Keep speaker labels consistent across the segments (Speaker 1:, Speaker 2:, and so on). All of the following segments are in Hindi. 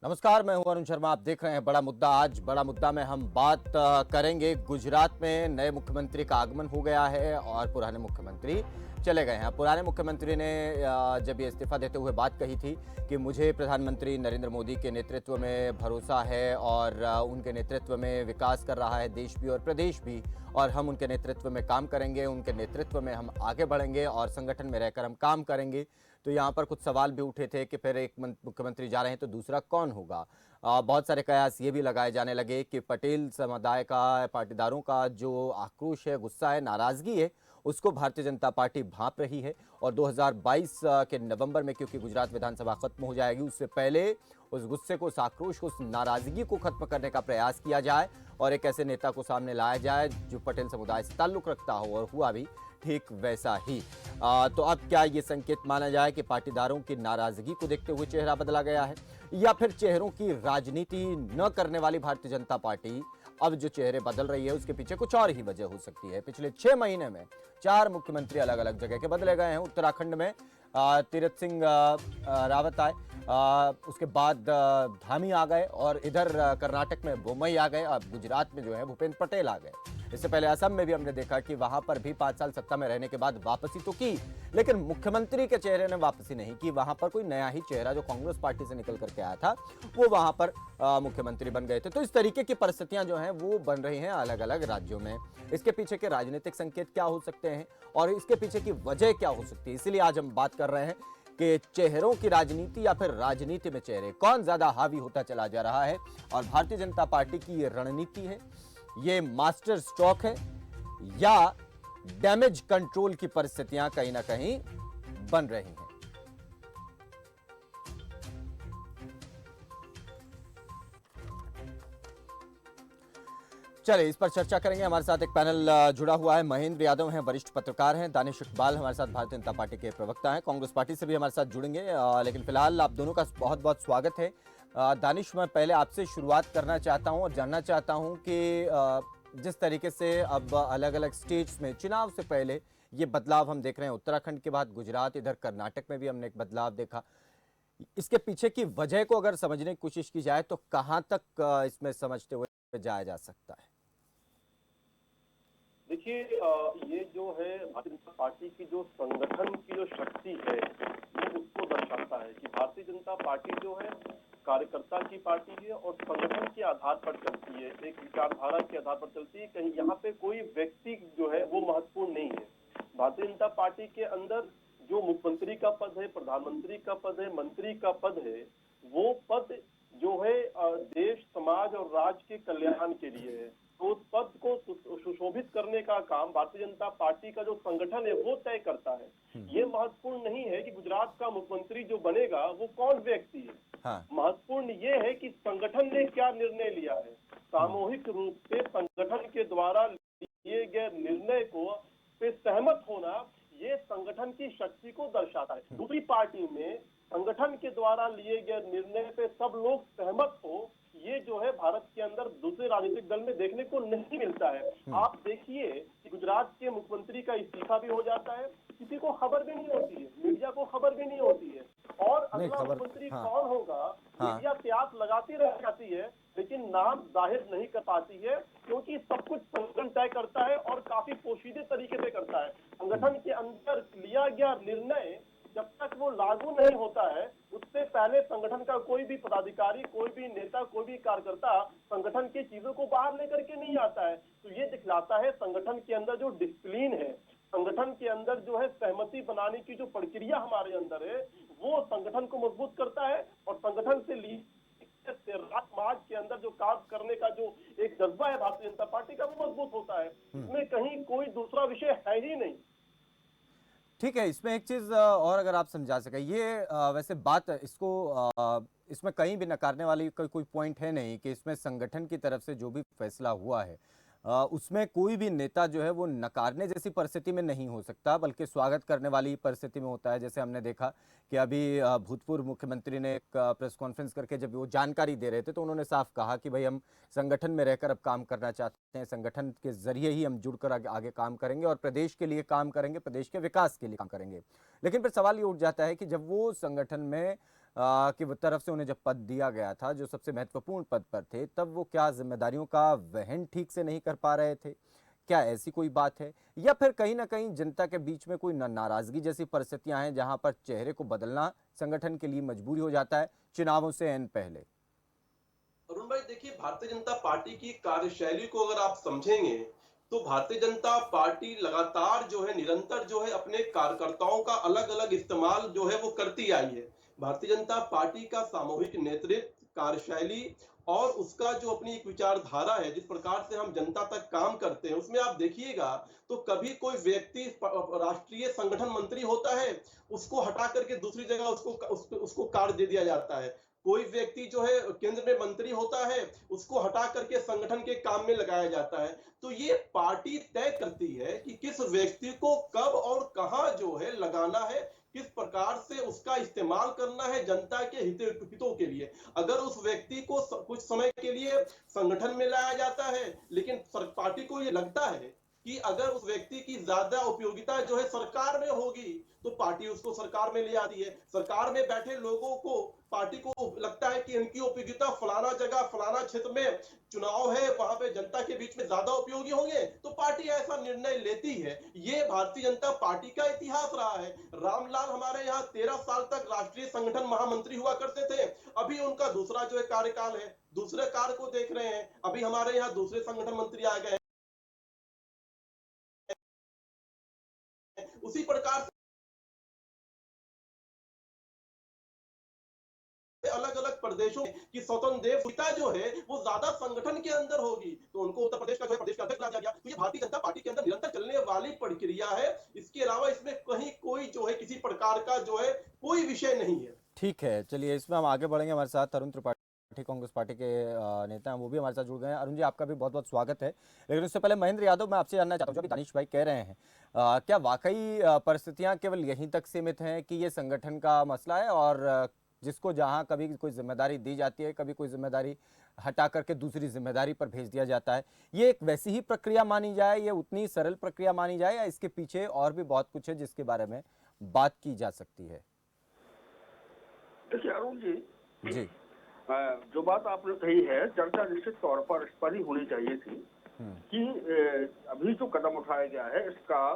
Speaker 1: नमस्कार, मैं हूं अरुण शर्मा। आप देख रहे हैं बड़ा मुद्दा। आज बड़ा मुद्दा में हम बात करेंगे। गुजरात में नए मुख्यमंत्री का आगमन हो गया है और पुराने मुख्यमंत्री चले गए हैं। पुराने मुख्यमंत्री ने जब ये इस्तीफा देते हुए बात कही थी कि मुझे प्रधानमंत्री नरेंद्र मोदी के नेतृत्व में भरोसा है और उनके नेतृत्व में विकास कर रहा है देश भी और प्रदेश भी, और हम उनके नेतृत्व में काम करेंगे, उनके नेतृत्व में हम आगे बढ़ेंगे और संगठन में रहकर हम काम करेंगे। तो यहाँ पर कुछ सवाल भी उठे थे कि फिर एक मुख्यमंत्री जा रहे हैं तो दूसरा कौन होगा। बहुत सारे कयास ये भी लगाए जाने लगे कि पटेल समुदाय का, पाटीदारों का जो आक्रोश है, गुस्सा है, नाराजगी है, उसको भारतीय जनता पार्टी भांप रही है। और 2022 के नवंबर में, क्योंकि गुजरात विधानसभा खत्म हो जाएगी, उससे पहले उस गुस्से को, उस आक्रोश को, उस नाराजगी को खत्म करने का प्रयास किया जाए और एक ऐसे नेता को सामने लाया जाए जो पटेल समुदाय से ताल्लुक रखता हो। और हुआ भी ठीक वैसा ही। तो अब क्या ये संकेत माना जाए कि पाटीदारों की नाराजगी को देखते हुए चेहरा बदला गया है, या फिर चेहरों की राजनीति न करने वाली भारतीय जनता पार्टी अब जो चेहरे बदल रही है उसके पीछे कुछ और ही वजह हो सकती है। पिछले 6 महीने में 4 मुख्यमंत्री अलग अलग जगह के बदले गए हैं। उत्तराखंड में तीरथ सिंह रावत आए, उसके बाद धामी आ गए, और इधर कर्नाटक में बोम्मई आ गए। अब गुजरात में जो है भूपेंद्र पटेल आ गए। इससे पहले असम में भी हमने देखा कि वहां पर भी 5 साल सत्ता में रहने के बाद वापसी तो की, लेकिन मुख्यमंत्री के चेहरे ने वापसी नहीं की। वहां पर कोई नया ही चेहरा जो कांग्रेस पार्टी से निकल करके आया था वो वहां पर मुख्यमंत्री बन गए थे। तो इस तरीके की परिस्थितियां जो हैं वो बन रही हैं अलग अलग राज्यों में। इसके पीछे के राजनीतिक संकेत क्या हो सकते हैं और इसके पीछे की वजह क्या हो सकती है, इसीलिए आज हम बात कर रहे हैं कि चेहरों की राजनीति या फिर राजनीति में चेहरे, कौन ज्यादा हावी होता चला जा रहा है। और भारतीय जनता पार्टी की ये रणनीति है, ये मास्टर स्ट्रोक है, या डैमेज कंट्रोल की परिस्थितियां कहीं ना कहीं बन रही हैं। चलिए इस पर चर्चा करेंगे। हमारे साथ एक पैनल जुड़ा हुआ है। महेंद्र यादव हैं, वरिष्ठ पत्रकार हैं। दानिश इकबाल हमारे साथ भारतीय जनता पार्टी के प्रवक्ता हैं, कांग्रेस पार्टी से भी हमारे साथ जुड़ेंगे। लेकिन फिलहाल आप दोनों का बहुत बहुत स्वागत है। दानिश, मैं पहले आपसे शुरुआत करना चाहता हूं और जानना चाहता हूं कि जिस तरीके से अब अलग अलग स्टेट्स में चुनाव से पहले ये बदलाव हम देख रहे हैं, उत्तराखंड के बाद गुजरात, इधर कर्नाटक में भी हमने एक बदलाव देखा। इसके पीछे की वजह को अगर समझने की कोशिश की जाए तो कहां तक इसमें समझते हुए जाया जा सकता है?
Speaker 2: देखिए, ये जो है भारतीय जनता पार्टी की जो संगठन की जो शक्ति है वो उसको दर्शाता है कि भारतीय जनता पार्टी जो है कार्यकर्ता की पार्टी है और संगठन के आधार पर चलती है, एक विचारधारा के आधार पर चलती है। कहीं यहाँ पे कोई व्यक्ति जो है वो महत्वपूर्ण नहीं है। भारतीय जनता पार्टी के अंदर जो मुख्यमंत्री का पद है, प्रधानमंत्री का पद है, मंत्री का पद है, वो पद जो है देश, समाज और राज्य के कल्याण के लिए है। तो उस पद को सुशोभित करने का काम भारतीय जनता पार्टी का जो संगठन है वो तय करता है। ये महत्वपूर्ण नहीं है कि गुजरात का मुख्यमंत्री जो बनेगा वो कौन व्यक्ति है।
Speaker 1: हाँ।
Speaker 2: महत्वपूर्ण ये है कि संगठन ने क्या निर्णय लिया है। सामूहिक रूप से संगठन के द्वारा लिए गए निर्णय को पे सहमत होना, ये संगठन की शक्ति को दर्शाता है। दूसरी पार्टी में संगठन के द्वारा लिए गए निर्णय पे सब लोग सहमत हो, ये जो है भारत के अंदर दूसरे राजनीतिक दल में देखने को नहीं मिलता है। आप देखिए कि गुजरात के मुख्यमंत्री का इस्तीफा भी हो जाता है, किसी को खबर भी नहीं होती है, मीडिया को खबर भी नहीं होती है, और अगला मुख्यमंत्री कौन होगा मीडिया प्यास लगाती रह जाती है, लेकिन नाम जाहिर नहीं कर पाती है, क्योंकि सब कुछ संगठन तय करता है और काफी पोशीदे तरीके से करता है। संगठन के अंदर लिया गया निर्णय जब तक वो लागू नहीं होता है, उससे पहले संगठन का कोई भी पदाधिकारी, कोई भी नेता, कोई भी कार्यकर्ता संगठन की चीजों को बाहर लेकर के नहीं आता है। तो ये दिखलाता है संगठन के अंदर जो डिसिप्लिन है, संगठन के अंदर जो है सहमति बनाने की जो प्रक्रिया हमारे अंदर है, वो संगठन को मजबूत करता है। और संगठन से समाज के अंदर जो काम करने का जो एक जज्बा है भारतीय जनता पार्टी का, वो मजबूत होता है। इसमें कहीं कोई दूसरा विषय है ही नहीं।
Speaker 1: ठीक है, इसमें एक चीज और अगर आप समझा सके, ये वैसे बात इसको इसमें कहीं भी नकारने वाली कोई पॉइंट है नहीं कि इसमें संगठन की तरफ से जो भी फैसला हुआ है उसमें कोई भी नेता जो है वो नकारने जैसी परिस्थिति में नहीं हो सकता, बल्कि स्वागत करने वाली परिस्थिति में होता है। जैसे हमने देखा कि अभी भूतपूर्व मुख्यमंत्री ने एक प्रेस कॉन्फ्रेंस करके जब वो जानकारी दे रहे थे तो उन्होंने साफ कहा कि भाई हम संगठन में रहकर अब काम करना चाहते हैं, संगठन के जरिए ही हम जुड़कर आगे काम करेंगे और प्रदेश के लिए काम करेंगे, प्रदेश के विकास के लिए काम करेंगे। लेकिन फिर सवाल ये उठ जाता है कि जब वो संगठन में कि वो तरफ से उन्हें जब पद दिया गया था, जो सबसे महत्वपूर्ण पद पर थे, तब वो क्या जिम्मेदारियों का वहन ठीक से नहीं कर पा रहे थे? क्या ऐसी कोई बात है, या फिर कहीं ना कहीं जनता के बीच में कोई नाराजगी जैसी परिस्थितियां हैं जहां पर चेहरे को बदलना संगठन के लिए मजबूरी हो जाता है चुनावों से एन पहले?
Speaker 3: अरुण भाई देखिए, भारतीय जनता पार्टी की कार्यशैली को अगर आप समझेंगे तो भारतीय जनता पार्टी लगातार जो है, निरंतर जो है, अपने कार्यकर्ताओं का अलग अलग इस्तेमाल जो है वो करती आई है। भारतीय जनता पार्टी का सामूहिक नेतृत्व, कार्यशैली और उसका जो अपनी एक विचारधारा है, जिस प्रकार से हम जनता तक काम करते हैं, उसमें आप देखिएगा तो कभी कोई व्यक्ति राष्ट्रीय संगठन मंत्री होता है, उसको हटा करके दूसरी जगह उसको कार्य दे दिया जाता है। कोई व्यक्ति जो है केंद्र में मंत्री होता है, उसको हटा करके संगठन के काम में लगाया जाता है। तो ये पार्टी तय करती है कि किस व्यक्ति को कब और कहां जो है लगाना है, किस प्रकार से उसका इस्तेमाल करना है जनता के हितों के लिए। अगर उस व्यक्ति को कुछ समय के लिए संगठन में लाया जाता है, लेकिन पार्टी को ये लगता है कि अगर उस व्यक्ति की ज्यादा उपयोगिता जो है सरकार में होगी, तो पार्टी उसको सरकार में ले आती है। सरकार में बैठे लोगों को, पार्टी को लगता है कि इनकी उपयोगिता फलाना जगह, फलाना क्षेत्र में चुनाव है, वहां पे जनता के बीच में ज्यादा उपयोगी होंगे, तो पार्टी ऐसा निर्णय लेती है। ये भारतीय जनता पार्टी का इतिहास रहा है। रामलाल हमारे यहाँ 13 साल तक राष्ट्रीय संगठन महामंत्री हुआ करते थे। अभी उनका दूसरा जो है कार्यकाल है, दूसरे कार्य को देख रहे हैं। अभी हमारे यहाँ दूसरे संगठन मंत्री आ गए। उसी प्रकार से अलग अलग प्रदेशों की स्वतंत्र देवता जो है वो ज्यादा संगठन के अंदर होगी, तो उनको उत्तर प्रदेश का जो है प्रदेश का अध्यक्ष बनाया गया। तो ये भारतीय जनता पार्टी के अंदर निरंतर चलने वाली प्रक्रिया है। इसके अलावा इसमें कहीं कोई जो है किसी प्रकार का जो है कोई विषय नहीं है।
Speaker 1: ठीक है, चलिए इसमें हम आगे बढ़ेंगे। हमारे साथ अरुण त्रिपाठी कांग्रेस पार्टी के नेता हैं, वो भी हमारे साथ जुड़ गए हैं। अरुण जी, आपका भी बहुत बहुत स्वागत है। लेकिन उससे पहले महेंद्र यादव, मैं आपसे जानना चाहता हूँ, जो अभी दानिश भाई कह रहे हैं, क्या वाकई परिस्थितियां केवल यहीं तक सीमित हैं कि ये संगठन का मसला है, और जिसको जहां कभी कोई जिम्मेदारी दी जाती है, कभी कोई जिम्मेदारी हटा करके दूसरी जिम्मेदारी पर भेज दिया जाता है, ये एक वैसी ही प्रक्रिया मानी जाए, ये उतनी सरल प्रक्रिया मानी जाए, या इसके पीछे और भी बहुत कुछ है जिसके बारे में बात की जा सकती है?
Speaker 4: देखिए अरुण जी,
Speaker 1: जी।
Speaker 4: जो बात आपने कही है, चर्चा निश्चित तौर पर इस पर ही होनी चाहिए थी कि अभी जो कदम उठाया गया है इसका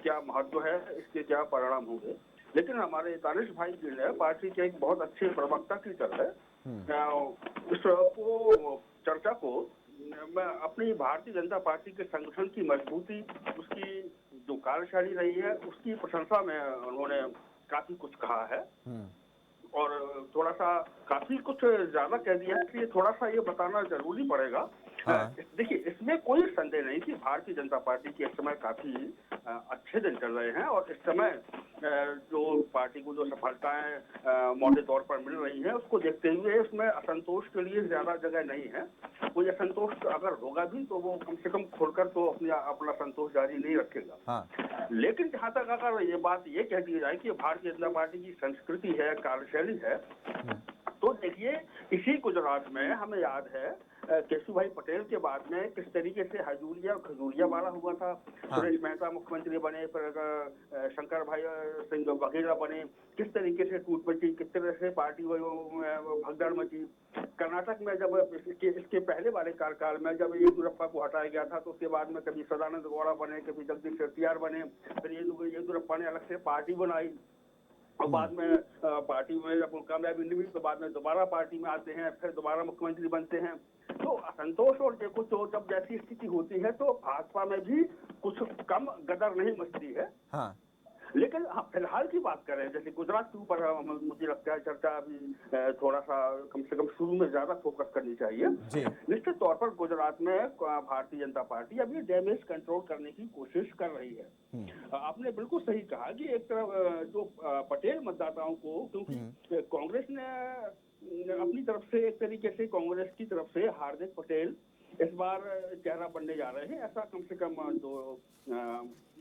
Speaker 4: क्या महत्व है, इसके क्या परिणाम होंगे। लेकिन हमारे दानिश भाई जी ने पार्टी के एक बहुत अच्छे प्रवक्ता की तरह इसको चर्चा को मैं अपनी भारतीय जनता पार्टी के संगठन की मजबूती, उसकी जो कार्यशैली रही है, उसकी प्रशंसा में उन्होंने काफी कुछ कहा है। और थोड़ा सा काफी कुछ ज्यादा कह दिया, इसलिए थोड़ा सा ये बताना जरूरी पड़ेगा। देखिए, इसमें कोई संदेह नहीं कि भारतीय जनता पार्टी के इस समय काफी अच्छे दिन चल रहे हैं, और इस समय जो पार्टी को जो सफलताएं मौके तौर पर मिल रही हैं, उसको देखते हुए इसमें असंतोष के लिए ज्यादा जगह नहीं है। कोई असंतोष अगर होगा भी तो वो कम से कम खुलकर तो अपना संतोष जारी नहीं रखेगा। लेकिन जहां तक अगर ये बात ये कह दी जाए कि भारतीय जनता पार्टी की संस्कृति है, कार्यशैली है, तो देखिए इसी गुजरात में हमें याद है केशुभाई पटेल के बाद में किस तरीके से हजूरिया और खजूरिया वाला हुआ था। सुरेश मेहता मुख्यमंत्री बने, फिर शंकर भाई सिंह वघेला बने, किस तरीके से टूट मची, किस तरह से पार्टी भगदड़ मची। कर्नाटक में जब इसके पहले वाले कार्यकाल में जब येदियुरप्पा को हटाया गया था, तो उसके बाद में कभी सदानंद गौड़ा बने, कभी जगदीश शेट्टियार बने, फिर येदियुरप्पा ने अलग से पार्टी बनाई, और बाद में पार्टी में जब कामयाबी नहीं मिली तो बाद में दोबारा पार्टी में आते हैं, फिर दोबारा मुख्यमंत्री बनते हैं। तो असंतोष और देखो तो जब जैसी स्थिति होती है तो भाजपा में भी कुछ कम गदर नहीं मचती है। लेकिन फिलहाल की बात करें, जैसे गुजरात के ऊपर मुझे लगता है चर्चा अभी थोड़ा सा कम से कम शुरू में ज्यादा फोकस करनी चाहिए। निश्चित तौर पर गुजरात में भारतीय जनता पार्टी अभी डैमेज कंट्रोल करने की कोशिश कर रही है। आपने बिल्कुल सही कहा कि एक तरफ जो पटेल मतदाताओं को, क्योंकि कांग्रेस ने अपनी तरफ से एक तरीके से, कांग्रेस की तरफ से हार्दिक पटेल इस बार चेहरा बनने जा रहे हैं, ऐसा कम से कम जो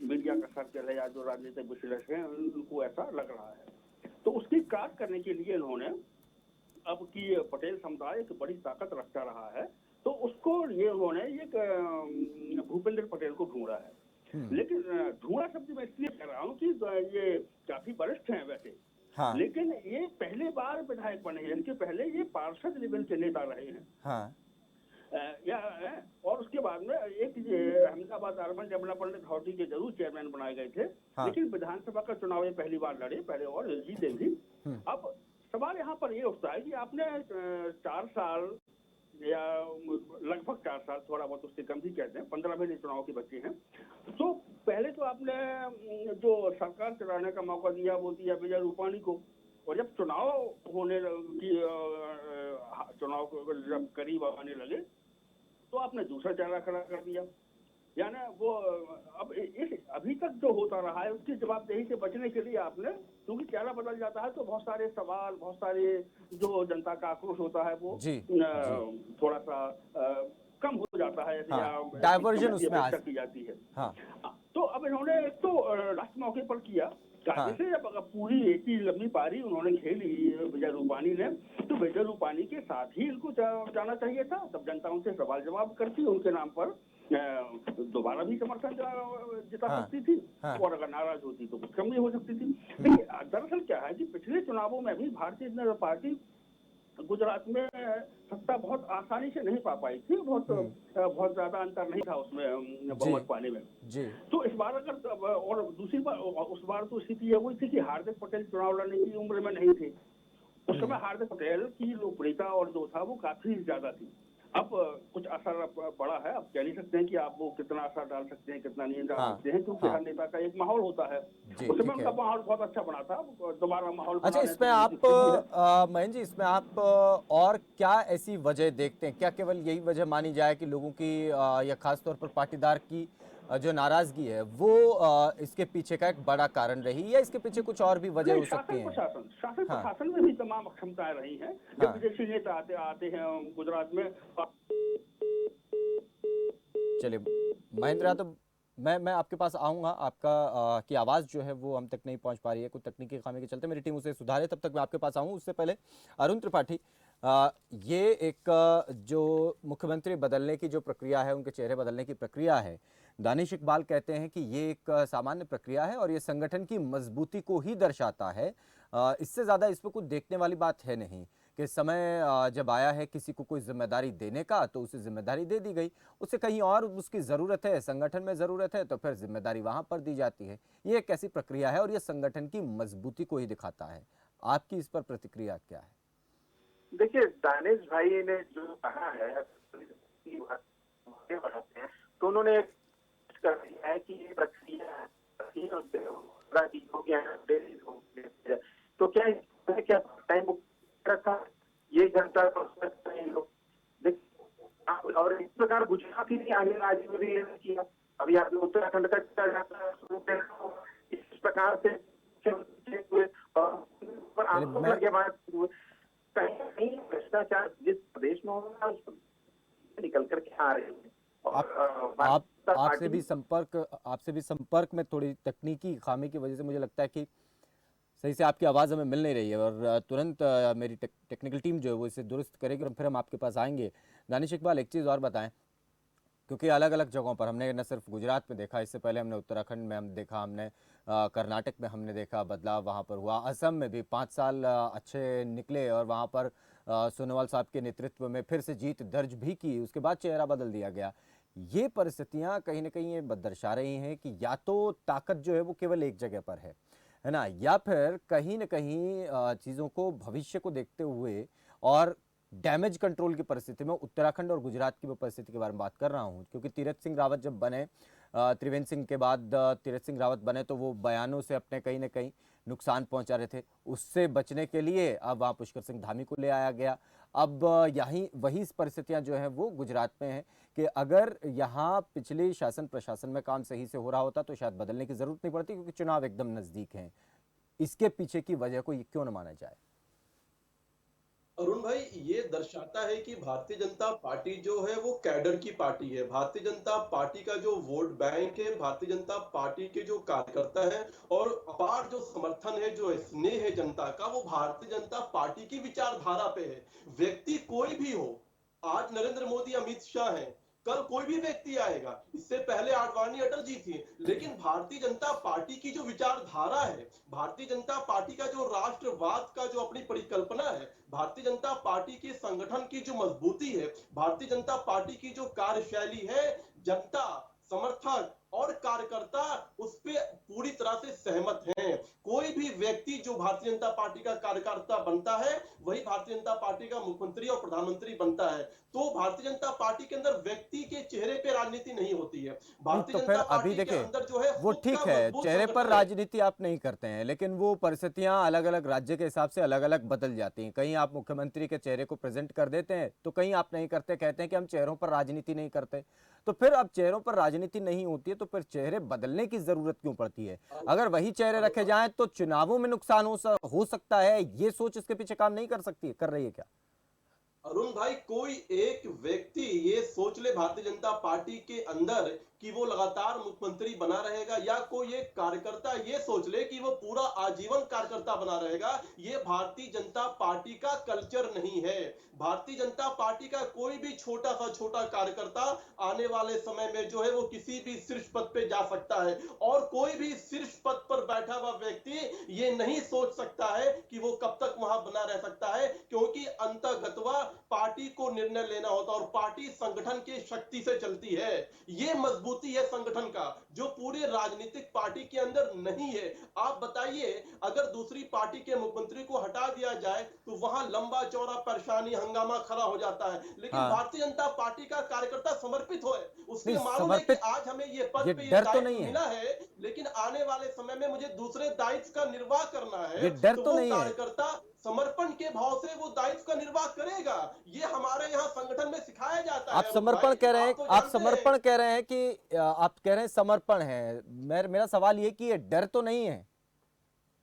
Speaker 4: मीडिया का सर्कल है या जो राजनीतिक विश्लेषक हैं उनको ऐसा लग रहा है। तो उसकी काट करने के लिए इन्होंने, अब की पटेल समुदाय एक बड़ी ताकत रखता रहा है, तो उसको ये उन्होंने ये भूपेंद्र पटेल को ढूंढा है। लेकिन ढूंढा शब्द मैं इसलिए कह रहा हूँ कि ये काफी वरिष्ठ हैं वैसे,
Speaker 1: हाँ।
Speaker 4: लेकिन ये पहली बार विधायक बने हैं, इनके पहले ये पार्षद लेवल के नेता रहे हैं।
Speaker 1: हाँ।
Speaker 4: और उसके बाद में एक ये अहमदाबाद अर्बन डेवलपमेंट अथॉरिटी के जरूर चेयरमैन बनाए गए थे।
Speaker 1: हाँ।
Speaker 4: लेकिन विधानसभा का चुनाव ये पहली बार लड़े, पहले और जीते भी। अब सवाल यहाँ पर ये उठता है कि आपने 4 साल या लगभग 4 साल, थोड़ा बहुत उससे कम भी कहते हैं, 15 महीने चुनाव के बच्चे हैं। तो पहले तो आपने जो सरकार चलाने का मौका दिया वो दिया विजय रूपाणी को, और जब चुनाव होने की चुनाव जब करीब आने लगे तो आपने दूसरा चेहरा खड़ा कर दिया। यानी वो अब इस अभी तक जो होता रहा है उसकी जवाबदेही से बचने के लिए आपने, क्योंकि चेहरा बदल जाता है तो बहुत सारे सवाल, बहुत सारे जो जनता का आक्रोश होता है वो थोड़ा सा कम हो जाता है,
Speaker 1: डाइवर्जन उसमें
Speaker 4: की जाती है।
Speaker 1: हाँ।
Speaker 4: तो अब इन्होंने तो लास्ट मौके पर किया, जैसे जब पूरी एक ही लंबी पारी उन्होंने खेली विजय रूपाणी ने, तो विजय रूपाणी के साथ ही इनको जाना चाहिए था। तब जनता उनसे सवाल जवाब करती, उनके नाम पर दोबारा भी समर्थन जिता सकती थी। और अगर नाराज होती तो कुछ कम भी हो सकती थी। लेकिन दरअसल क्या है कि पिछले चुनावों में भी भारतीय जनता पार्टी गुजरात में सत्ता बहुत आसानी से नहीं पा पाई थी, बहुत ज्यादा अंतर नहीं था उसमें बहुमत पाने में। तो इस बार अगर, और दूसरी बार, उस बार तो स्थिति ये हुई थी कि हार्दिक पटेल चुनाव लड़ने की उम्र में नहीं थे। उस समय हार्दिक पटेल की लोकप्रियता और जो था वो काफी ज्यादा थी। अब कुछ असर बड़ा है, अब कह नहीं सकते हैं कि आप वो कितना असर डाल सकते हैं, कितना नहीं डाल सकते हैं, क्योंकि हर नेता का एक माहौल होता है। उस समय उनका माहौल बहुत अच्छा बना था, दोबारा माहौल।
Speaker 1: अच्छा, इसमें आप महेंद्र जी, इसमें आप और क्या ऐसी वजह देखते हैं? क्या केवल यही वजह मानी जाए कि लोगों की या खास तौर पर पाटीदार की जो नाराजगी है वो इसके पीछे का एक बड़ा कारण रही, या इसके पीछे कुछ और भी वजह हो सकती है?
Speaker 4: शासन प्रशासन में भी तमाम क्षमताएं रही हैं। जब विदेशी नेता आते हैं गुजरात में।
Speaker 1: चलिए महेंद्र, तो मैं आपके पास आऊँगा। आपका की आवाज़ जो है वो हम तक नहीं पहुंच पा रही है, कुछ तकनीकी खामी के चलते। मेरी टीम उसे सुधारे, तब तक मैं आपके पास आऊँ। उससे पहले अरुण त्रिपाठी, ये एक जो मुख्यमंत्री बदलने की जो प्रक्रिया है, उनके चेहरे बदलने की प्रक्रिया है, दानिश इकबाल कहते हैं कि ये एक सामान्य प्रक्रिया है और ये संगठन की मजबूती को ही दर्शाता है। इससे ज़्यादा इस पर कुछ देखने वाली बात है नहीं कि समय जब आया है किसी को कोई जिम्मेदारी देने का तो उसे जिम्मेदारी दे दी गई, उससे कहीं और उसकी ज़रूरत है, संगठन में ज़रूरत है तो फिर जिम्मेदारी वहाँ पर दी जाती है। ये एक ऐसी प्रक्रिया है और ये संगठन की मजबूती को ही दिखाता है। आपकी इस पर प्रतिक्रिया क्या है?
Speaker 5: देखिए, दानिश भाई ने जो कहा है तो उन्होंने कर दिया है कि ये प्रक्रिया तो क्या टाइम रखा ये जनता को लोग, और इस प्रकार गुजरात ही अन्य राज्य में भी किया। अभी आपने उत्तराखंड का किया जाता है, इस प्रकार से कहीं भ्रष्टाचार जिस प्रदेश में हो रहा है उस निकल करके आ रहे हैं।
Speaker 1: आपसे भी संपर्क में थोड़ी तकनीकी खामी की वजह से मुझे लगता है कि सही से आपकी आवाज़ हमें मिल नहीं रही है, और तुरंत मेरी टेक्निकल टीम जो है वो इसे दुरुस्त करेगी और फिर हम आपके पास आएंगे। दानिश इकबाल, एक चीज़ और बताएं, क्योंकि अलग अलग जगहों पर हमने न सिर्फ गुजरात में देखा, इससे पहले हमने उत्तराखंड में देखा, हमने कर्नाटक में हमने देखा बदलाव वहाँ पर हुआ, असम में भी 5 साल अच्छे निकले और वहाँ पर सोनोवाल साहब के नेतृत्व में फिर से जीत दर्ज भी की, उसके बाद चेहरा बदल दिया गया। ये परिस्थितियाँ कहीं ना कहीं ये दर्शा रही हैं कि या तो ताकत जो है वो केवल एक जगह पर है ना, या फिर कहीं ना कहीं चीज़ों को, भविष्य को देखते हुए और डैमेज कंट्रोल की परिस्थिति में उत्तराखंड और गुजरात की परिस्थिति के बारे में बात कर रहा हूं, क्योंकि तीरथ सिंह रावत जब बने, त्रिवेंद्र सिंह के बाद तीरथ सिंह रावत बने, तो वो बयानों से अपने कहीं ना कहीं नुकसान पहुंचा रहे थे। उससे बचने के लिए अब वहाँ पुष्कर सिंह धामी को ले आया गया। अब यहीं वही परिस्थितियां जो हैं वो गुजरात में हैं कि अगर यहाँ पिछले शासन प्रशासन में काम सही से हो रहा होता तो शायद बदलने की जरूरत नहीं पड़ती, क्योंकि चुनाव एकदम नजदीक हैं। इसके पीछे की वजह को क्यों न माना जाए?
Speaker 3: अरुण भाई, ये दर्शाता है कि भारतीय जनता पार्टी जो है वो कैडर की पार्टी है। भारतीय जनता पार्टी का जो वोट बैंक है, भारतीय जनता पार्टी के जो कार्यकर्ता है और अपार जो समर्थन है, जो स्नेह है जनता का, वो भारतीय जनता पार्टी की विचारधारा पे है। व्यक्ति कोई भी हो, आज नरेंद्र मोदी, अमित शाह हैं, कल कोई भी व्यक्ति आएगा। इससे पहले आडवाणी अटल जी थी, लेकिन भारतीय जनता पार्टी की जो विचारधारा है, भारतीय जनता पार्टी का जो राष्ट्रवाद का जो अपनी परिकल्पना है, भारतीय जनता पार्टी के संगठन की जो मजबूती है, भारतीय जनता पार्टी की जो कार्यशैली है, जनता, समर्थक और कार्यकर्ता उस पे पूरी तरह से सहमत हैं। कोई भी व्यक्ति जो भारतीय जनता पार्टी का कार्यकर्ता बनता है, वही भारतीय जनता पार्टी का मुख्यमंत्री और प्रधानमंत्री बनता है। तो भारतीय जनता पार्टी के अंदर व्यक्ति के चेहरे पे राजनीति नहीं होती है। भारतीय
Speaker 1: तो फिर
Speaker 3: जनता
Speaker 1: अभी
Speaker 3: पार्टी के
Speaker 1: देखिए,
Speaker 3: अंदर जो है
Speaker 1: वो
Speaker 3: खुद
Speaker 1: ठीक
Speaker 3: का
Speaker 1: है,
Speaker 3: मजबूत
Speaker 1: चेहरे पर
Speaker 3: संगठन है।
Speaker 1: राजनीति आप नहीं करते हैं, लेकिन वो परिस्थितियां अलग अलग राज्य के हिसाब से अलग अलग बदल जाती हैं। कहीं आप मुख्यमंत्री के चेहरे को प्रेजेंट कर देते हैं, तो कहीं आप नहीं करते, कहते हैं कि हम चेहरों पर राजनीति नहीं करते। तो फिर अब चेहरों पर राजनीति नहीं होती है, तो फिर चेहरे बदलने की जरूरत क्यों पड़ती है? अगर वही चेहरे रखे जाएं तो चुनावों में नुकसान हो सकता है, ये सोच इसके पीछे काम नहीं कर रही है क्या?
Speaker 3: अरुण भाई, कोई एक व्यक्ति ये सोच ले भारतीय जनता पार्टी के अंदर कि वो लगातार मुख्यमंत्री बना रहेगा, या कोई एक कार्यकर्ता ये सोच ले कि वो पूरा आजीवन कार्यकर्ता बना रहेगा, ये भारतीय जनता पार्टी का कल्चर नहीं है। भारतीय जनता पार्टी का कोई भी छोटा सा छोटा कार्यकर्ता आने वाले समय में जो है वो किसी भी शीर्ष पद पे जा सकता है, और कोई भी शीर्ष पद पर बैठा हुआ व्यक्ति ये नहीं सोच सकता है कि वो कब तक वहां बना रह सकता है, क्योंकि अंतर्गतवा पार्टी को निर्णय लेना होता है और पार्टी संगठन की शक्ति से चलती है। ये मजबूती है संगठन का, जो पूरे राजनीतिक पार्टी के अंदर नहीं है। आप बताइए, अगर दूसरी पार्टी के मुख्यमंत्री को हटा दिया जाए तो वहां लंबा चौड़ा परेशानी हंगामा खड़ा हो जाता है, लेकिन
Speaker 1: हाँ।
Speaker 3: भारतीय जनता पार्टी का कार्यकर्ता समर्पित हो, उसके
Speaker 1: नहीं,
Speaker 3: मालूम है कि
Speaker 1: समर्पित,
Speaker 3: आज हमें ये पद
Speaker 1: ये
Speaker 3: पे ये
Speaker 1: डर तो
Speaker 3: दायित्व
Speaker 1: नहीं है,
Speaker 3: मिला है, लेकिन आने वाले समय में मुझे दूसरे दायित्व का निर्वाह करना है,
Speaker 1: ये डर तो
Speaker 3: वो
Speaker 1: नहीं है।
Speaker 3: कार्यकर्ता समर्पण के भाव से वो दायित्व का निर्वाह करेगा। ये हमारे यहाँ संगठन में सिखाया जाता है।
Speaker 1: आप समर्पण
Speaker 3: भाई,
Speaker 1: कह रहे हैं,
Speaker 3: तो
Speaker 1: आप
Speaker 3: जानते
Speaker 1: समर्पण
Speaker 3: हैं।
Speaker 1: कह रहे हैं कि आप कह रहे हैं समर्पण है। मेरा सवाल ये कि ये डर तो नहीं है?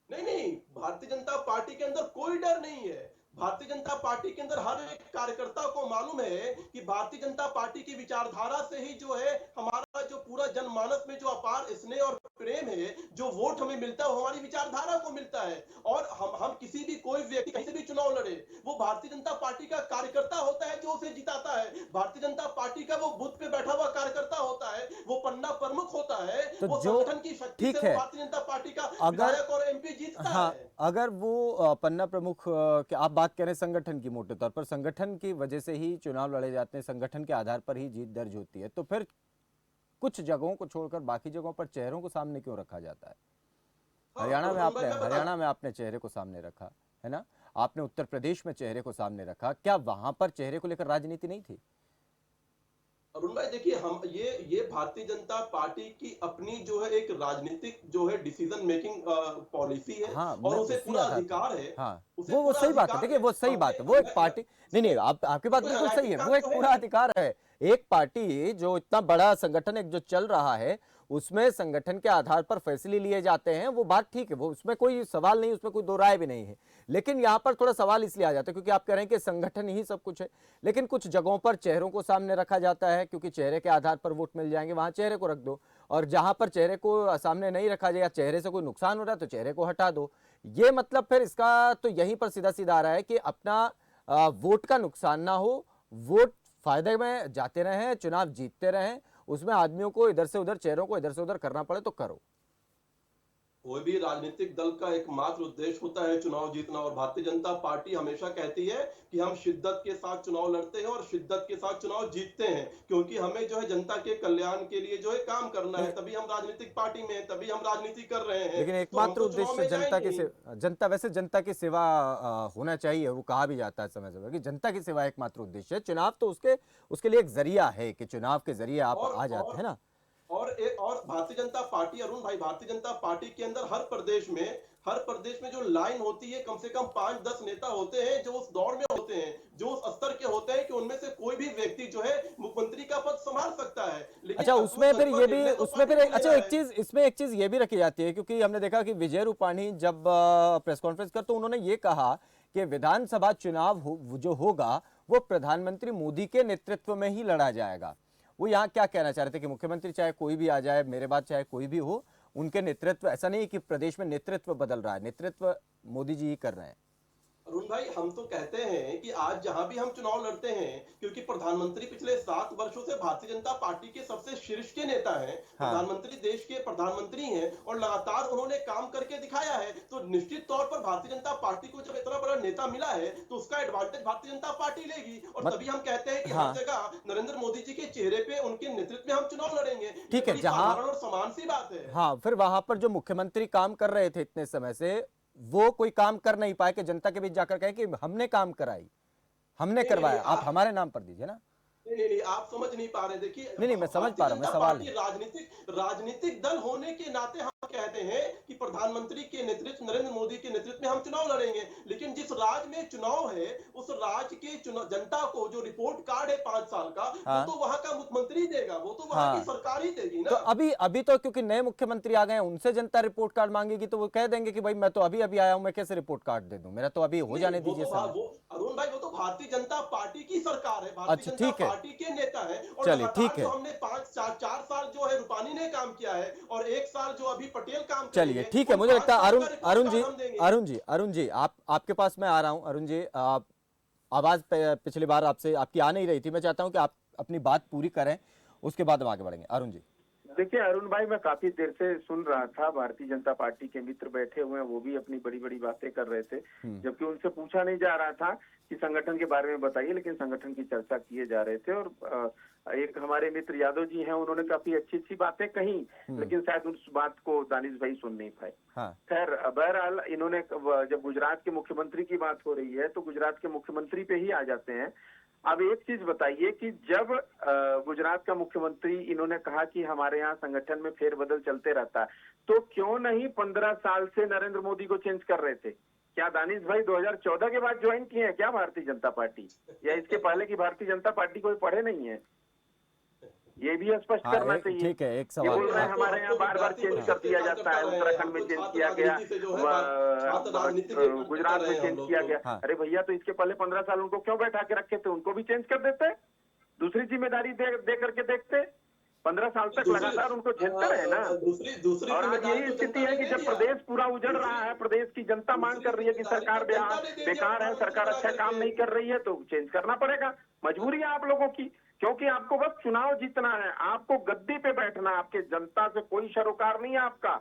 Speaker 3: नहीं नहीं, भारतीय जनता पार्टी के अंदर कोई डर नहीं है। भारतीय जनता पार्टी के अंदर हर एक कार्यकर्ता को मालूम है कि भारतीय जनता पार्टी की विचारधारा से ही जो है हमारा जो पूरा जनमानस में जो अपार स्नेह और प्रेम है, जो वोट हमें मिलता है वो हमारी विचारधारा को मिलता है। और हम किसी भी कोई व्यक्ति कहीं से भी चुनाव लड़े, वो भारतीय जनता पार्टी का कार्यकर्ता होता है जो उसे जिताता है। भारतीय जनता पार्टी का वो बूथ पे बैठा हुआ कार्यकर्ता होता है, वो पन्ना प्रमुख होता है,
Speaker 1: तो
Speaker 3: वो
Speaker 1: जो
Speaker 3: संगठन की शक्ति
Speaker 1: ठीक
Speaker 3: से
Speaker 1: है,
Speaker 3: वो भारतीय जनता पार्टी का
Speaker 1: अगर
Speaker 3: विधायक और एमपी जीतता
Speaker 1: हाँ,
Speaker 3: है।
Speaker 1: अगर वो पन्ना प्रमुख की आप बात करें संगठन की, मोटे तौर पर संगठन की वजह से ही चुनाव लड़े जाते हैं, संगठन के आधार पर ही जीत दर्ज होती है, तो फिर कुछ जगहों को छोड़कर बाकी जगहों पर चेहरों को सामने क्यों रखा जाता है?
Speaker 3: हाँ,
Speaker 1: हरियाणा में आपने चेहरे को सामने रखा है ना, आपने उत्तर प्रदेश में चेहरे को सामने रखा, क्या वहां पर चेहरे को लेकर राजनीति नहीं थी?
Speaker 3: अरुण भाई देखिए, हम ये भारतीय जनता पार्टी की अपनी जो है एक राजनीतिक जो है डिसीजन मेकिंग पॉलिसी है,
Speaker 1: हाँ,
Speaker 3: और
Speaker 1: मैं
Speaker 3: उसे
Speaker 1: उसी
Speaker 3: पूरा
Speaker 1: आधार पर,
Speaker 3: अधिकार है।
Speaker 1: हाँ,
Speaker 3: उसे
Speaker 1: वो
Speaker 3: पूरा
Speaker 1: सही बात है।
Speaker 3: अधिकार
Speaker 1: देखिए वो सही बात है, वो एक पार्टी, नहीं, आपकी बात बिल्कुल सही है, वो एक पूरा अधिकार है। एक पार्टी जो इतना बड़ा संगठन एक जो चल रहा है, उसमें संगठन के आधार पर फैसले लिए जाते हैं, वो बात ठीक है, वो उसमें कोई सवाल नहीं, उसमें कोई दो राय भी नहीं है। लेकिन यहाँ पर थोड़ा सवाल इसलिए आ जाता है क्योंकि आप कह रहे हैं कि संगठन ही सब कुछ है, लेकिन कुछ जगहों पर चेहरों को सामने रखा जाता है क्योंकि चेहरे के आधार पर वोट मिल जाएंगे, वहां चेहरे को रख दो, और जहां पर चेहरे को सामने नहीं रखा जाए या चेहरे से कोई नुकसान हो रहा है तो चेहरे को हटा दो। ये मतलब फिर इसका तो यहीं पर सीधा सीधा आ रहा है कि अपना वोट का नुकसान ना हो, वोट फायदे में जाते रहें, चुनाव जीतते रहें, उसमें आदमियों को इधर से उधर, चेहरों को इधर से उधर करना पड़े तो करो।
Speaker 3: कोई भी राजनीतिक दल का एकमात्र उद्देश्य होता है चुनाव जीतना, और भारतीय जनता पार्टी हमेशा कहती है कि हम शिद्दत के साथ चुनाव लड़ते हैं और शिद्दत के साथ चुनाव जीतते हैं, क्योंकि हमें जो है जनता के कल्याण के लिए जो है काम करना है, तभी हम राजनीतिक पार्टी में हैं, तभी हम राजनीति कर रहे हैं।
Speaker 1: लेकिन
Speaker 3: तो
Speaker 1: एकमात्र
Speaker 3: हम तो चुनाव
Speaker 1: उद्देश्य
Speaker 3: में
Speaker 1: जनता की
Speaker 3: जाएंगे।
Speaker 1: जनता की सेवा होना चाहिए, वो कहा भी जाता है समय समय कि जनता की सेवा एकमात्र उद्देश्य है। चुनाव तो उसके लिए एक जरिया है कि चुनाव के जरिए आप आ जाते हैं ना।
Speaker 3: और भारतीय जनता पार्टी, अरुण भाई, भारतीय जनता पार्टी के अंदर हर प्रदेश में जो लाइन होती है, कम से कम 5-10 नेता होते हैं जो उस दौड़ में होते हैं, जो उस स्तर के होते हैं कि उनमें से कोई भी व्यक्ति जो है मुख्यमंत्री का पद संभाल सकता है। लेकिन
Speaker 1: अच्छा, उसमें फिर ये भी, उसमें फिर अच्छा
Speaker 3: एक
Speaker 1: चीज, इसमें एक चीज ये भी रखी जाती है, क्योंकि हमने देखा कि विजय रूपाणी जब प्रेस कॉन्फ्रेंस कर तो उन्होंने ये कहा कि विधानसभा चुनाव जो होगा वो प्रधानमंत्री मोदी के नेतृत्व में ही लड़ा जाएगा। वो यहाँ क्या कहना चाह रहे थे कि मुख्यमंत्री चाहे कोई भी आ जाए, मेरे बाद चाहे कोई भी हो, उनके नेतृत्व, ऐसा नहीं कि प्रदेश में नेतृत्व बदल रहा है, नेतृत्व मोदी जी ही कर रहे हैं।
Speaker 3: अरुण भाई, हम तो कहते हैं कि आज जहां भी हम चुनाव लड़ते हैं, क्योंकि प्रधानमंत्री पिछले 7 वर्षों से भारतीय जनता पार्टी के सबसे शीर्ष के नेता हैं,
Speaker 1: हाँ।
Speaker 3: प्रधानमंत्री देश के प्रधानमंत्री हैं और लगातार उन्होंने काम करके दिखाया है, तो निश्चित तौर पर भारतीय जनता पार्टी को जब इतना बड़ा नेता मिला है तो उसका एडवांटेज भारतीय जनता पार्टी लेगी। और तभी हम कहते हैं कि
Speaker 1: हाँ।
Speaker 3: हर जगह नरेंद्र मोदी जी के चेहरे पे, उनके नेतृत्व में हम चुनाव लड़ेंगे।
Speaker 1: ठीक है,
Speaker 3: बड़ी
Speaker 1: जहां
Speaker 3: साधारण और समान सी बात है।
Speaker 1: हाँ, फिर वहां पर जो मुख्यमंत्री काम कर रहे थे इतने समय से, वो कोई काम कर नहीं पाए कि जनता के बीच जाकर कहे कि हमने काम कराई, हमने
Speaker 3: नहीं,
Speaker 1: करवाया,
Speaker 3: नहीं,
Speaker 1: आप हमारे नाम पर दीजिए ना।
Speaker 3: नहीं, आप समझ नहीं पा रहे। देखिए,
Speaker 1: नहीं, मैं समझ पा रहा हूं, मैं
Speaker 3: भारतीय जनता
Speaker 1: सवाल
Speaker 3: पार्टी
Speaker 1: है।
Speaker 3: राजनीतिक दल होने के नाते हम कहते हैं कि प्रधानमंत्री के नेतृत्व, नरेंद्र मोदी के नेतृत्व में हम चुनाव लड़ेंगे। लेकिन जिस राज्य में चुनाव है, उस राज्य के जनता को जो रिपोर्ट कार्ड है 5 साल का,
Speaker 1: हाँ।
Speaker 3: वो तो वहां का मुख्यमंत्री देगा, वो तो वहां
Speaker 1: हाँ।
Speaker 3: की सरकार ही देगी
Speaker 1: तो
Speaker 3: ना।
Speaker 1: अभी तो क्योंकि नए मुख्यमंत्री आ गए हैं, उनसे जनता रिपोर्ट कार्ड मांगेगी तो वो कह देंगे कि भाई मैं तो अभी अभी आया हूं, मैं कैसे रिपोर्ट कार्ड दे दूं, मेरा तो अभी हो
Speaker 3: नहीं,
Speaker 1: जाने दीजिए समय।
Speaker 3: वो अरुण भाई, वो तो भारतीय जनता पार्टी की सरकार है, भारतीय
Speaker 1: अच्छा,
Speaker 3: जनता
Speaker 1: ठीक है।
Speaker 3: पार्टी के नेता है। और
Speaker 1: चलिए,
Speaker 3: लगातार
Speaker 1: ठीक है।
Speaker 3: जो हमने 4 साल जो है रूपानी ने काम किया है और 1 साल जो अभी पटेल काम
Speaker 1: चलिए,
Speaker 3: करेंगे,
Speaker 1: ठीक है।
Speaker 3: उन
Speaker 1: मुझे
Speaker 3: 5
Speaker 1: लगता है
Speaker 3: साल
Speaker 1: अरुण
Speaker 3: का रिपोर्ट
Speaker 1: अरुण जी
Speaker 3: कार्ड हम देंगे।
Speaker 1: अरुण जी आपके पास मैं आ रहा हूं। अरुण जी, आवाज पिछली बार आपसे आपकी आ नहीं रही थी, मैं चाहता हूं कि आप अपनी बात पूरी करें, उसके बाद हम आगे बढ़ेंगे। अरुण जी।
Speaker 5: देखिए अरुण भाई, मैं काफी देर से सुन रहा था, भारतीय जनता पार्टी के मित्र बैठे हुए हैं, वो भी अपनी बड़ी बड़ी बातें कर रहे थे, जबकि उनसे पूछा नहीं जा रहा था कि संगठन के बारे में बताइए, लेकिन संगठन की चर्चा किए जा रहे थे। और एक हमारे मित्र यादव जी हैं, उन्होंने काफी अच्छी अच्छी बातें कही, लेकिन शायद उस बात को दानिश भाई सुन नहीं पाए।
Speaker 1: हाँ।
Speaker 5: खैर, बहरहाल इन्होंने, जब गुजरात के मुख्यमंत्री की बात हो रही है तो गुजरात के मुख्यमंत्री पे ही आ जाते हैं। अब एक चीज बताइए कि जब गुजरात का मुख्यमंत्री इन्होंने कहा कि हमारे यहाँ संगठन में फेरबदल चलते रहता है, तो क्यों नहीं 15 साल से नरेंद्र मोदी को चेंज कर रहे थे? क्या दानिश भाई 2014 के बाद ज्वाइन किए हैं क्या भारतीय जनता पार्टी, या इसके पहले की भारतीय जनता पार्टी कोई पढ़े नहीं है? ये भी स्पष्ट
Speaker 1: हाँ,
Speaker 5: करना चाहिए।
Speaker 1: ठीक है, एक
Speaker 5: ये
Speaker 1: सवाल
Speaker 5: बोल रहे हैं
Speaker 3: हम तो
Speaker 5: हमारे यहाँ बार बार चेंज कर दिया जाता है, उत्तराखंड में चेंज किया गया, गुजरात में चेंज किया गया।
Speaker 1: हाँ।
Speaker 5: अरे भैया, तो इसके पहले 15 साल उनको क्यों बैठा के रखे थे? उनको भी चेंज कर देते, दूसरी जिम्मेदारी दे करके देखते। 15 साल तक लगातार उनको झेलते रहे ना।
Speaker 3: दूसरी
Speaker 5: और आज यही स्थिति है कि जब प्रदेश पूरा उजड़ रहा है, प्रदेश की जनता मांग कर रही है कि सरकार बेकार है, सरकार अच्छा काम नहीं कर रही है, तो चेंज करना पड़ेगा। मजबूरी है आप लोगों की, क्योंकि आपको बस चुनाव जीतना है, आपको गद्दी पे बैठना है, आपके जनता से कोई सरोकार नहीं है आपका।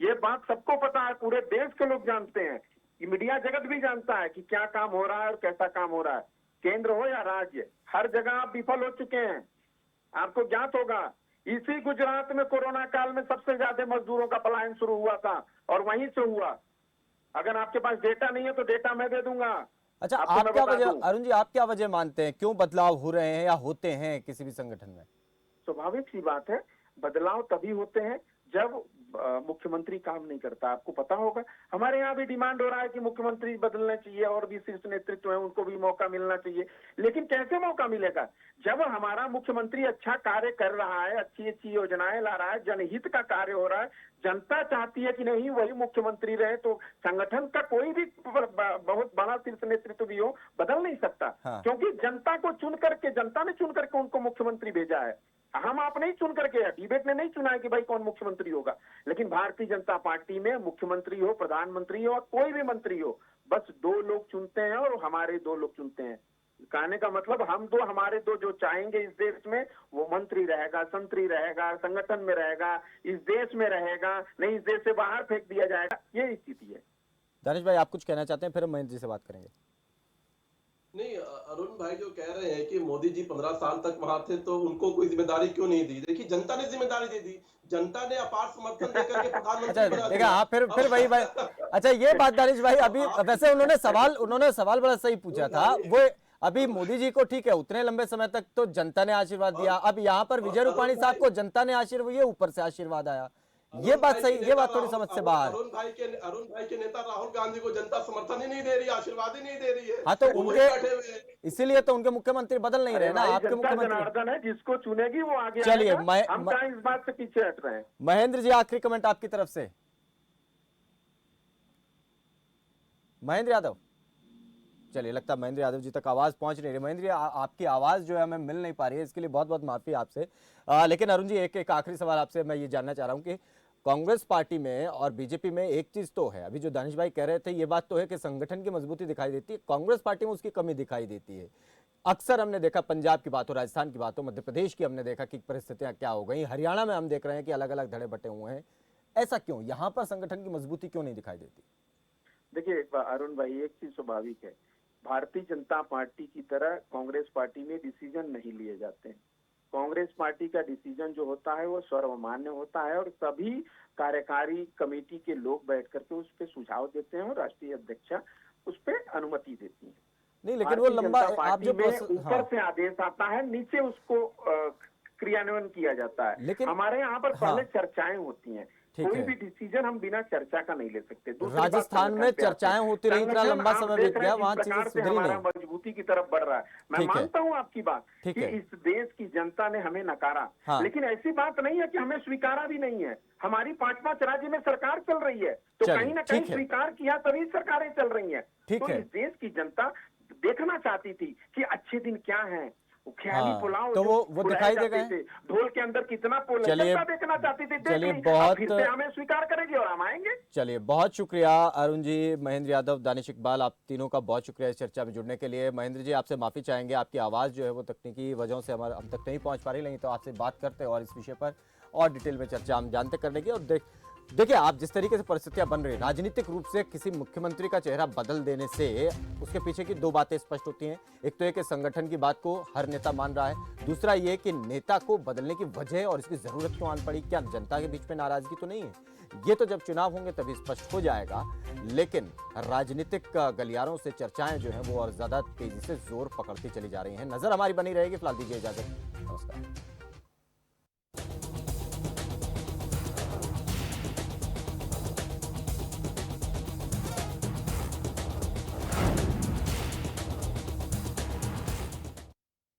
Speaker 5: ये बात सबको पता है, पूरे देश के लोग जानते हैं, कि मीडिया जगत भी जानता है कि क्या काम हो रहा है और कैसा काम हो रहा है। केंद्र हो या राज्य, हर जगह आप विफल हो चुके हैं, आपको ज्ञात होगा। इसी गुजरात में कोरोना काल में सबसे ज्यादा मजदूरों का पलायन शुरू हुआ था, और वहीं से हुआ। अगर आपके पास डेटा नहीं है तो डेटा मैं दे दूंगा।
Speaker 1: अच्छा,
Speaker 5: आपको
Speaker 1: आप
Speaker 5: मैं
Speaker 1: क्या
Speaker 5: बता
Speaker 1: वजह,
Speaker 5: दूं।
Speaker 1: अरुण जी, आप क्या वजह मानते हैं, क्यों बदलाव हो रहे हैं या होते हैं किसी भी संगठन में?
Speaker 5: स्वाभाविक सी बात है, बदलाव तभी होते हैं जब मुख्यमंत्री काम नहीं करता। आपको पता होगा, हमारे यहाँ भी डिमांड हो रहा है कि मुख्यमंत्री बदलने चाहिए, और भी शीर्ष नेतृत्व है उनको भी मौका मिलना चाहिए। लेकिन कैसे मौका मिलेगा? जब हमारा मुख्यमंत्री अच्छा कार्य कर रहा है, अच्छी अच्छी योजनाएं ला रहा है, जनहित का कार्य हो रहा है, जनता चाहती है कि नहीं वही मुख्यमंत्री रहे, तो संगठन का कोई भी बहुत बड़ा शीर्ष नेतृत्व भी हो, बदल नहीं सकता।
Speaker 1: हाँ।
Speaker 5: क्योंकि जनता ने चुन करके उनको मुख्यमंत्री भेजा है। हम आप नहीं चुन करके, डिबेट ने नहीं चुना है कि भाई कौन मुख्यमंत्री होगा। लेकिन भारतीय जनता पार्टी में मुख्यमंत्री हो, प्रधानमंत्री हो, कोई भी मंत्री हो, बस 2 लोग चुनते हैं, और हमारे 2 लोग चुनते हैं। कहने का मतलब, हमारे दो जो चाहेंगे इस देश में, वो मंत्री रहेगा, संतरी रहेगा, संगठन में रहेगा, इस देश में रहेगा, नहीं इस देश से बाहर फेंक दिया जाएगा। ये स्थिति है।
Speaker 1: दानिश भाई, आप कुछ कहना चाहते हैं, फिर हम महेंद्र जी से बात करेंगे।
Speaker 3: नहीं, अरुण भाई जो कह रहे हैं कि मोदी जी 15 साल तक वहां थे तो उनको कोई जिम्मेदारी क्यों नहीं दी? देखिए, जनता ने जिम्मेदारी दे दी, जनता ने अपार समर्थन देकर के प्रधानमंत्री
Speaker 1: अच्छा,
Speaker 3: बना
Speaker 1: देखा,
Speaker 3: दिया।
Speaker 1: हाँ, फिर वही भाई। अच्छा, ये बात दानिश भाई, अभी वैसे उन्होंने सवाल बड़ा सही पूछा था। वो अभी मोदी जी को, ठीक है, उतने लंबे समय तक तो जनता ने आशीर्वाद दिया, अब यहाँ पर विजय रूपाणी साहब को जनता ने आशीर्वाद, ये ऊपर से आशीर्वाद आया, ये बात सही, ये बात थोड़ी समझ से बाहर।
Speaker 3: अरुण भाई के नेता राहुल गांधी को जनता समर्थन ही नहीं दे रही, आशीर्वाद ही नहीं दे रही है।
Speaker 1: हाँ, तो
Speaker 3: वो
Speaker 1: उनके,
Speaker 3: वहीं बैठे हुए हैं।
Speaker 1: इसीलिए तो उनके मुख्यमंत्री बदल नहीं रहे ना, आपके
Speaker 5: जनता
Speaker 1: मुख्यमंत्री।
Speaker 5: जनार्दन है, जिसको चुनेगी वो आगे
Speaker 1: चलिए,
Speaker 5: आएगा। हम कहाँ इस बात से पीछे हट रहे हैं।
Speaker 1: महेंद्र जी, आखिरी कमेंट आपकी तरफ से। महेंद्र यादव, चलिए, लगता है महेंद्र यादव जी तक आवाज पहुंच नहीं रही। महेंद्र जी, आपकी आवाज जो है हमें मिल नहीं पा रही है, इसके लिए बहुत बहुत माफी आपसे। लेकिन अरुण जी, एक आखिरी सवाल आपसे मैं ये जानना चाह रहा हूं कि कांग्रेस पार्टी में और बीजेपी में एक चीज तो है, अभी जो दानिश भाई कह रहे थे ये बात तो है कि संगठन की मजबूती दिखाई देती है, कांग्रेस पार्टी में उसकी कमी दिखाई देती है। अक्सर हमने देखा, पंजाब की बात हो, राजस्थान की बात हो, मध्य प्रदेश की हमने देखा कि परिस्थितियां क्या हो गई, हरियाणा में हम देख रहे हैं कि अलग अलग धड़े बटे हुए हैं। ऐसा क्यों, यहाँ पर संगठन की मजबूती क्यों नहीं दिखाई देती?
Speaker 5: देखिए अरुण भाई, एक चीज स्वाभाविक है, भारतीय जनता पार्टी की तरह कांग्रेस पार्टी में डिसीजन नहीं लिए जाते हैं। कांग्रेस पार्टी का डिसीजन जो होता है वो सर्वमान्य होता है और सभी कार्यकारी कमेटी के लोग बैठ करके उस पर सुझाव देते हैं और राष्ट्रीय अध्यक्षा उस पर अनुमति देती है।
Speaker 1: नहीं, लेकिन वो लंबा, आप जो
Speaker 5: ऊपर से आदेश आता है, नीचे उसको क्रियान्वयन किया जाता है।
Speaker 1: लेकिन
Speaker 5: हमारे यहाँ पर पहले चर्चाएं होती हैं, कोई भी डिसीजन हम बिना चर्चा का नहीं ले सकते।
Speaker 1: राजस्थान में चर्चाएं होती रही, इतना लंबा समय बीत गया, वहां चीजें सुधरी नहीं,
Speaker 5: मजबूती की तरफ बढ़ रहा है। मैं मानता हूं आपकी बात कि इस देश की जनता ने हमें नकारा, लेकिन ऐसी बात नहीं है कि हमें स्वीकारा भी नहीं है। हमारी 5-5 राज्य में सरकार चल रही है, तो कहीं ना कहीं स्वीकार किया तभी सरकारें चल रही है। तो इस देश की जनता देखना चाहती थी कि अच्छे दिन क्या है, ख्याली पुलाव
Speaker 1: तो वो दिखाई देगा,
Speaker 5: ढोल के अंदर कितना पोल देखना चाहती थी।
Speaker 1: चलिए, बहुत
Speaker 5: फिर से हमें स्वीकार करेंगे और हम आएंगे।
Speaker 1: चलिए, बहुत शुक्रिया अरुण जी, महेंद्र यादव, दानिश इकबाल, आप तीनों का बहुत शुक्रिया इस चर्चा में जुड़ने के लिए। महेंद्र जी, आपसे माफी चाहेंगे, आपकी आवाज जो है वो तकनीकी वजहों से हम तक नहीं पहुंच पा रही, नहीं तो आपसे बात करते और इस विषय पर और डिटेल में चर्चा हम जानते करने की। और देखिए, आप जिस तरीके से परिस्थितियां बन रही, राजनीतिक रूप से किसी मुख्यमंत्री का चेहरा बदल देने से उसके पीछे की दो बातें स्पष्ट होती हैं। एक तो ये कि संगठन की बात को हर नेता मान रहा है, दूसरा ये कि नेता को बदलने की वजह और इसकी जरूरत क्यों आन पड़ी, क्या जनता के बीच में नाराजगी तो नहीं है? ये तो जब चुनाव होंगे तभी स्पष्ट हो जाएगा। लेकिन राजनीतिक गलियारों से चर्चाएं जो हैं वो और ज्यादा तेजी से जोर पकड़ती चली जा रही हैं। नजर हमारी बनी रहेगी। फिलहाल दीजिए इजाजत, नमस्कार।